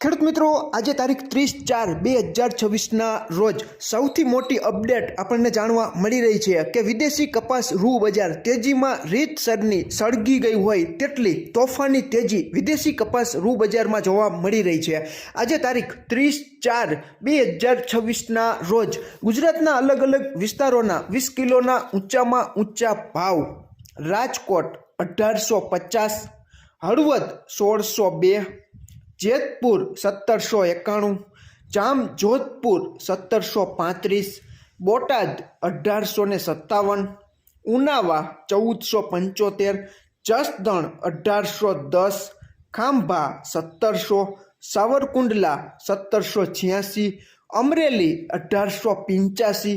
ખેડૂત મિત્રો, આજે તારીખ 30/4/2026 રોજ સૌથી મોટી અપડેટ આપણને જાણવા મળી રહી છે કે વિદેશી કપાસ રૂ બજાર તેજીમાં રીતસરની સળગી ગઈ હોય તેટલી તોફાની તેજી વિદેશી કપાસ રૂ બજારમાં જોવા મળી રહી છે। આજે તારીખ 30/4/2026 રોજ ગુજરાતના અલગ અલગ વિસ્તારોના 20 કિલોના ઊંચામાં ઊંચા ભાવ। રાજકોટ 1850, હળવદ 1602, જેતપુર 1791, જામજોધપુર 1735, બોટાદ 1857, ઉનાવા 1475, જસદણ 1810, ખાંભા 1700, સાવરકુંડલા 1786, અમરેલી 1885,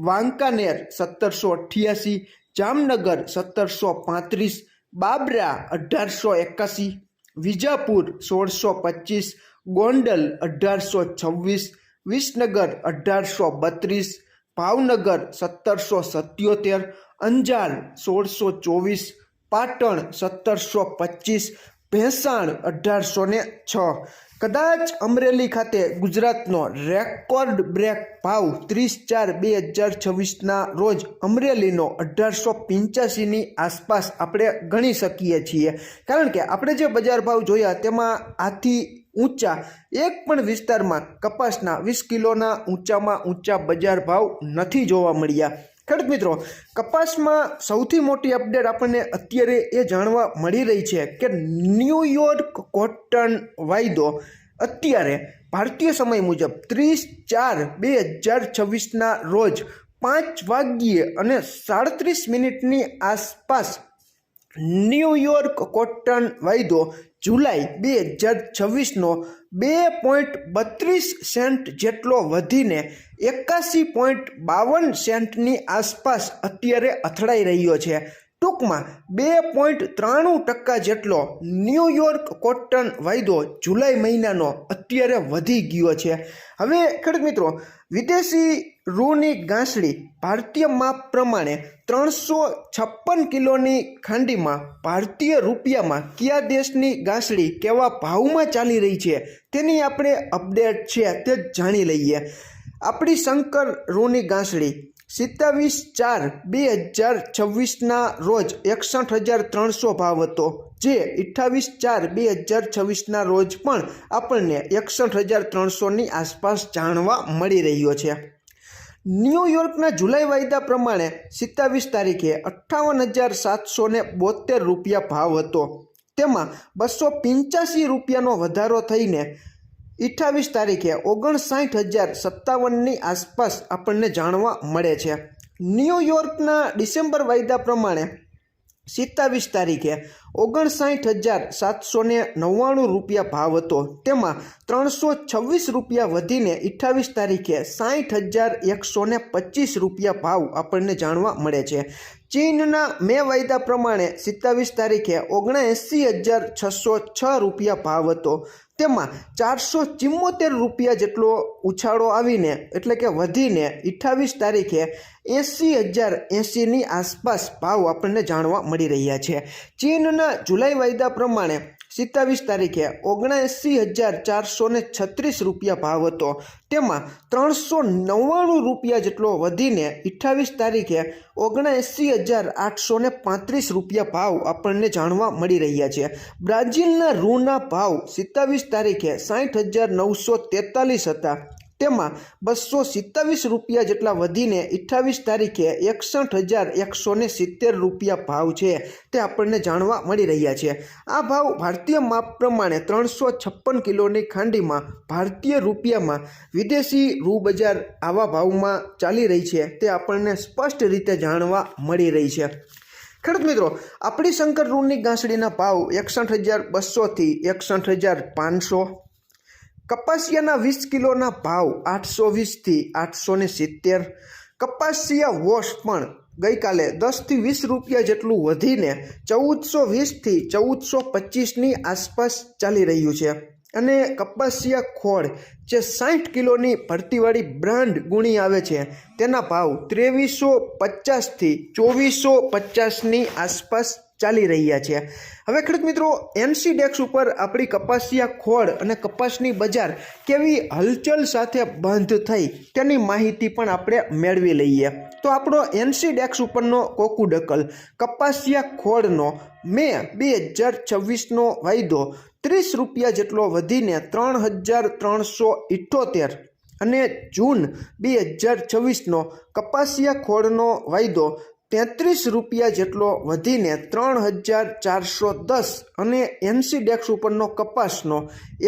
વાંકાનેર 1788, જામનગર 1735, બાબરા 1881, વિજાપુર 1625, ગોંડલ 1826, વિસનગર 1832, ભાવનગર 1777, અંજાર 1624, પાટણ 1725, ભેંસાણ 1806। કદાચ અમરેલી ખાતે ગુજરાતનો રેકોર્ડ બ્રેક ભાવ 30/4/2026 રોજ અમરેલીનો 1885ની આસપાસ આપણે ગણી શકીએ છીએ, કારણ કે આપણે જે બજાર ભાવ જોયા તેમાં આથી ઊંચા એક પણ વિસ્તારમાં કપાસના 20 કિલોના ઊંચામાં ઊંચા બજાર ભાવ નથી જોવા મળ્યા। ખેડૂત મિત્રો, કપાસમાં સૌથી મોટી અપડેટ આપણને અત્યારે એ જાણવા મળી રહી છે કે ન્યૂયોર્ક કોટન વાયદો અત્યારે ભારતીય સમય મુજબ 30/4/2026 રોજ 5:37 આસપાસ ન્યૂયોર્ક કોટન વાયદો જુલાઈ 2026નો 2.32 સેન્ટ જેટલો વધીને 81.52 સેન્ટની આસપાસ અત્યારે અથડાઈ રહ્યો છે। ટૂંકમાં 2.93% જેટલો ન્યૂયોર્ક કોટન વાયદો જુલાઈ મહિનાનો અત્યારે વધી ગયો છે। હવે ખેડૂત મિત્રો, વિદેશી રૂની ગાંસડી ભારતીય માપ પ્રમાણે 356 કિલોની ખાંડીમાં ભારતીય રૂપિયામાં કયા દેશની ગાંસડી કેવા ભાવમાં ચાલી રહી છે તેની આપણે અપડેટ છે તે જાણી લઈએ। આપણી શંકર રૂની ગાંસડી 27/4/2026 રોજ 61,300 ભાવ હતો, જે 28/4/2026 રોજ પણ આપણને 61,300ની આસપાસ જાણવા મળી રહ્યો છે। ન્યૂયોર્કના જુલાઈ વાયદા પ્રમાણે 27 તારીખે 58,772 રૂપિયા ભાવ હતો, તેમાં 285 રૂપિયાનો વધારો થઈને 28 તારીખે 59,057ની આસપાસ આપણને જાણવા મળે છે। ન્યૂયોર્કના ડિસેમ્બર વાયદા પ્રમાણે 27 તારીખે 59,799 રૂપિયા ભાવ હતો, તેમાં 326 રૂપિયા વધીને 28 તારીખે 60,125 રૂપિયા ભાવ આપણને જાણવા મળે છે। ચીનના મે વાયદા પ્રમાણે 27 તારીખે 79,606 રૂપિયા ભાવ હતો, તેમાં 474 રૂપિયા જેટલો ઉછાળો આવીને એટલે કે વધીને 28 તારીખે 80,080ની આસપાસ ભાવ આપણને જાણવા મળી રહ્યા છે। ચીનના જુલાઈ વાયદા પ્રમાણે 27 તારીખે 79,436 રૂપિયા ભાવ હતો, તેમાં 399 રૂપિયા જેટલો વધીને 28 તારીખે 79,835 રૂપિયા ભાવ આપણને જાણવા મળી રહ્યા છે। બ્રાઝિલના રૂના ભાવ 27 તારીખે 60,943 હતા, તેમાં 227 રૂપિયા જેટલા વધીને 28 તારીખે 61,170 રૂપિયા ભાવ છે તે આપણને જાણવા મળી રહ્યા છે। આ ભાવ ભારતીય માપ પ્રમાણે 356 કિલોની ખાંડીમાં ભારતીય રૂપિયામાં વિદેશી રૂ બજાર આવા ભાવમાં ચાલી રહી છે તે આપણને સ્પષ્ટ રીતે જાણવા મળી રહી છે। ખેડૂત મિત્રો, આપણી શંકર રૂની ગાંસડીના ભાવ 61,200થી 61,500, કપાસિયાના 20 કિલોના ભાવ 820થી 870, કપાસિયા વોશ પણ ગઈકાલે 10થી 20 રૂપિયા જેટલું વધીને 1420થી 1425ની આસપાસ ચાલી રહ્યું છે। અને કપાસિયા ખોળ જે 60 કિલોની ભરતીવાળી બ્રાન્ડ ગુણી આવે છે તેના ભાવ 2350થી 2450ની આસપાસ ચાલી રહ્યા છે। હવે ખેડૂત મિત્રો NCDEX ઉપર આપણી કપાસિયા ખોળ અને કપાસની બજાર કેવી હલચલ સાથે બંધ થઈ તેની માહિતી પણ આપણે મેળવી લઈએ। તો આપણો NCDEX ઉપરનો કોકુડકલ કપાસિયા ખોળનો મે 2026નો વાયદો 30 રૂપિયા જેટલો વધીને 3378 અને જૂન 2026નો કપાસિયા ખોળનો વાયદો 33 રૂપિયા જેટલો વધીને 3410 અને NCDEX ઉપરનો કપાસનો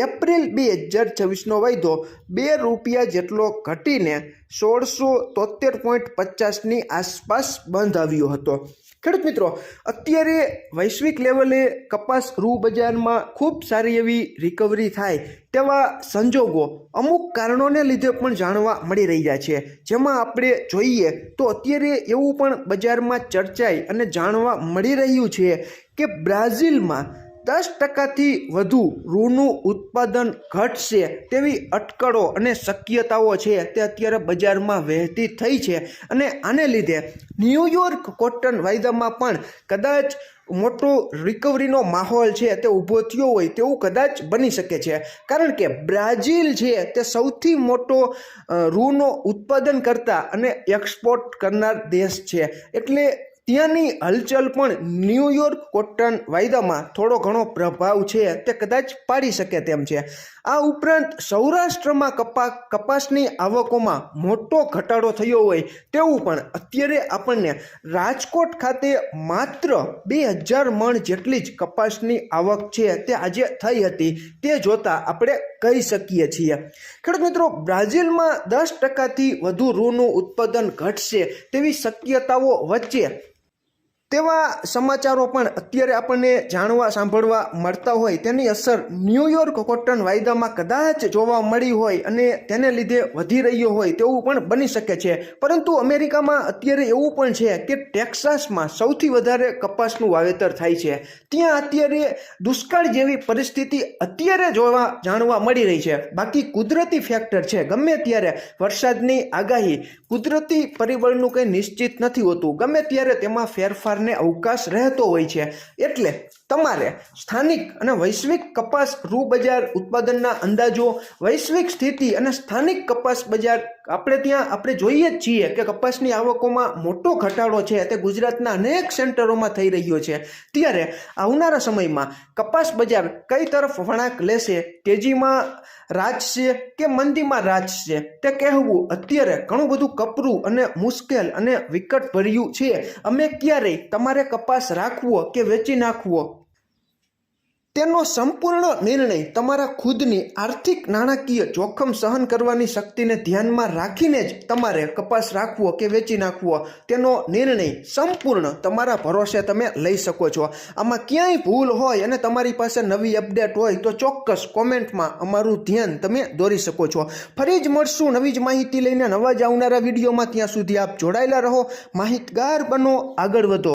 એપ્રિલ 2026નો વાયદો 2 રૂપિયા જેટલો ઘટીને 1673.50ની આસપાસ બંધ આવ્યો હતો। ખેડૂત મિત્રો અત્યારે વૈશ્વિક લેવલે કપાસ રૂ બજારમાં ખૂબ સારી એવી રિકવરી થાય તેવા સંજોગો અમુક કારણોને લીધે પણ જાણવા મળી રહ્યા છે। જેમાં આપણે જોઈએ તો અત્યારે એવું પણ બજારમાં ચર્ચાઈ અને જાણવા મળી રહ્યું છે કે બ્રાઝિલમાં 10%થી વધુ રૂનું ઉત્પાદન ઘટશે તેવી અટકળો અને શક્યતાઓ છે તે અત્યારે બજારમાં વહેતી થઈ છે અને આને લીધે ન્યૂયોર્ક કોટન વાયદામાં પણ કદાચ મોટો રિકવરીનો માહોલ છે તે ઊભો થયો હોય તેવું કદાચ બની શકે છે। કારણ કે બ્રાઝિલ છે તે સૌથી મોટો રૂનો ઉત્પાદન કરતા અને એક્સપોર્ટ કરનાર દેશ છે, એટલે ત્યાંની હલચલ પણ ન્યૂયોર્ક કોટન વાયદામાં થોડો ઘણો પ્રભાવ છે તે કદાચ પાડી શકે તેમ છે। આ ઉપરાંત સૌરાષ્ટ્રમાં કપાસની આવકોમાં મોટો ઘટાડો થયો હોય તેવું પણ અત્યારે આપણને રાજકોટ ખાતે માત્ર 2000 મણ જેટલી જ કપાસની આવક છે તે આજે થઈ હતી તે જોતાં આપણે કહી શકીએ છીએ। ખેડૂત મિત્રો બ્રાઝિલમાં 10%થી વધુ રૂનું ઉત્પાદન ઘટશે તેવી શક્યતાઓ વચ્ચે તેવા સમાચારો પણ અત્યારે આપણને જાણવા સાંભળવા મળતા હોય તેની અસર ન્યૂયોર્ક કોટન વાયદામાં કદાચ જોવા મળી હોય અને તેને લીધે વધી રહ્યો હોય તેવું પણ બની શકે છે। પરંતુ અમેરિકામાં અત્યારે એવું પણ છે કે ટેક્સાસમાં સૌથી વધારે કપાસનું વાવેતર થાય છે, ત્યાં અત્યારે દુષ્કાળ જેવી પરિસ્થિતિ અત્યારે જાણવા મળી રહી છે। બાકી કુદરતી ફેક્ટર છે, ગમે ત્યારે વરસાદની આગાહી કુદરતી પરિબળનું કંઈ નિશ્ચિત નથી હોતું, ગમે ત્યારે તેમાં ફેરફાર ને અવકાશ રહેતો હોય છે। એટલે તમારે સ્થાનિક અને વૈશ્વિક કપાસ રૂ બજાર ઉત્પાદનના અંદાજો, વૈશ્વિક સ્થિતિ અને સ્થાનિક કપાસ બજાર આપણે જોઈએ જ છીએ કે કપાસની આવકોમાં મોટો ઘટાડો છે તે ગુજરાતના અનેક સેન્ટરોમાં થઈ રહ્યો છે। ત્યારે આવનારા સમયમાં કપાસ બજાર કઈ તરફ વળાંક લેશે, તેજીમાં રાજશે કે મંદીમાં રાજશે તે કહેવું અત્યારે ઘણું બધું કપરું અને મુશ્કેલ અને વિકટ ભર્યું છે। અમે ક્યારેય તમારે કપાસ રાખવો કે વેચી નાખવો તેનો સંપૂર્ણ નિર્ણય તમારા ખુદની આર્થિક નાણાકીય જોખમ સહન કરવાની શક્તિને ધ્યાનમાં રાખીને જ તમારે કપાસ રાખવો કે વેચી નાખવો તેનો નિર્ણય સંપૂર્ણ તમારા ભરોસે તમે લઈ શકો છો। આમાં ક્યાંય ભૂલ હોય અને તમારી પાસે નવી અપડેટ હોય તો ચોક્કસ કોમેન્ટમાં અમારું ધ્યાન તમે દોરી શકો છો। ફરી જ મળશું નવી જ માહિતી લઈને નવા જ આવનારા વિડીયોમાં, ત્યાં સુધી આપ જોડાયેલા રહો, માહિતગાર બનો, આગળ વધો।